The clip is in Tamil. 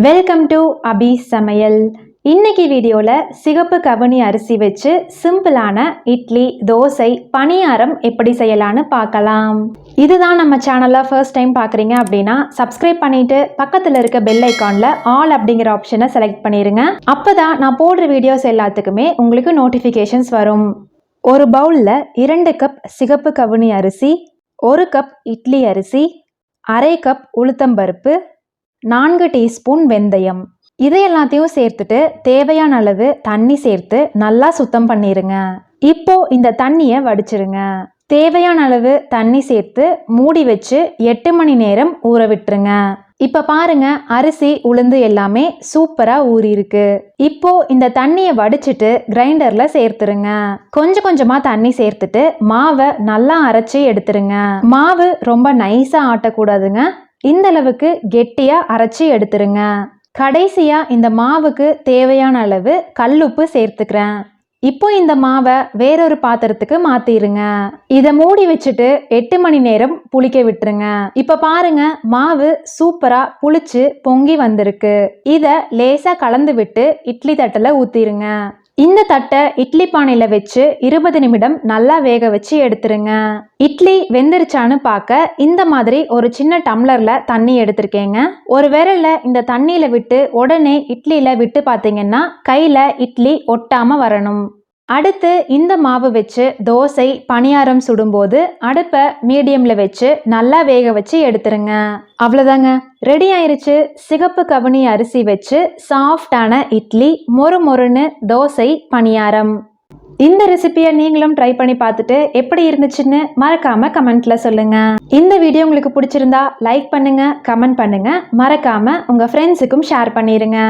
வெல்கம் டு அபி சமையல். இன்னைக்கு வீடியோவில் சிகப்பு கவுனி அரிசி வச்சு சிம்பிளான இட்லி, தோசை, பணியாரம் எப்படி செய்யலான்னு பார்க்கலாம். இதுதான் நம்ம சேனலில் ஃபர்ஸ்ட் டைம் பார்க்குறீங்க அப்படின்னா சப்ஸ்கிரைப் பண்ணிவிட்டு பக்கத்தில் இருக்க பெல் ஐக்கானில் ஆல் அப்படிங்கிற ஆப்ஷனை செலக்ட் பண்ணிடுங்க. அப்போ தான் நான் போடுற வீடியோஸ் எல்லாத்துக்குமே உங்களுக்கு நோட்டிஃபிகேஷன்ஸ் வரும். ஒரு பவுலில் 2 கப் சிகப்பு கவுனி அரிசி, 1 கப் இட்லி அரிசி, அரை கப் உளுத்தம்பருப்பு, 4 டீஸ்பூன் வெந்தயம், இதை எல்லாத்தையும் சேர்த்துட்டு தேவையான அளவு தண்ணி சேர்த்து நல்லா சுத்தம் பண்ணிடுங்க. இப்போ இந்த தண்ணியை வடிச்சிருங்க. தேவையான அளவு தண்ணி சேர்த்து மூடி வச்சு 8 மணி நேரம் ஊற விட்டுருங்க. இப்ப பாருங்க, அரிசி உளுந்து எல்லாமே சூப்பரா ஊறி இருக்கு. இப்போ இந்த தண்ணியை வடிச்சிட்டு கிரைண்டர்ல சேர்த்துருங்க. கொஞ்சம் கொஞ்சமா தண்ணி சேர்த்துட்டு மாவை நல்லா அரைச்சி எடுத்துருங்க. மாவு ரொம்ப நைஸா ஆட்டக்கூடாதுங்க. இந்த அளவுக்கு கெட்டியா அரைச்சி எடுத்துருங்க. கடைசியா இந்த மாவுக்கு தேவையான அளவு கல்லுப்பு சேர்த்துக்கிறேன். இப்போ இந்த மாவை வேறொரு பாத்திரத்துக்கு மாத்திருங்க. இதை மூடி வச்சுட்டு 8 மணி நேரம் புளிக்க விட்டுருங்க. இப்ப பாருங்க, மாவு சூப்பரா புளிச்சு பொங்கி வந்திருக்கு. இத லேசா கலந்து விட்டு இட்லி தட்டுல ஊத்திருங்க. இந்த தட்டை இட்லி பானையில வச்சு 20 நிமிடம் நல்லா வேக வச்சு எடுத்துருங்க. இட்லி வெந்துருச்சான்னு பார்க்க இந்த மாதிரி ஒரு சின்ன டம்ளர்ல தண்ணி எடுத்திருக்கேங்க. ஒரு விரல்ல இந்த தண்ணியில விட்டு உடனே இட்லியில விட்டு பார்த்தீங்கன்னா கையில இட்லி ஒட்டாம வரணும். அடுத்து இந்த மாவு வச்சு தோசை, பணியாரம் சுடும்போது அடுப்பை மீடியம்ல வச்சு நல்லா வேக வச்சு எடுத்துருங்க. அவ்வளோதாங்க, ரெடி ஆயிருச்சு சிகப்பு கவுனி அரிசி வச்சு சாஃப்டான இட்லி, மொறு மொறுன்னு தோசை, பணியாரம். இந்த ரெசிபியை நீங்களும் ட்ரை பண்ணி பார்த்துட்டு எப்படி இருந்துச்சுன்னு மறக்காம கமெண்ட்ல சொல்லுங்க. இந்த வீடியோ உங்களுக்கு பிடிச்சிருந்தா லைக் பண்ணுங்க, கமெண்ட் பண்ணுங்க, மறக்காம உங்க ஃப்ரெண்ட்ஸுக்கும் ஷேர் பண்ணிருங்க.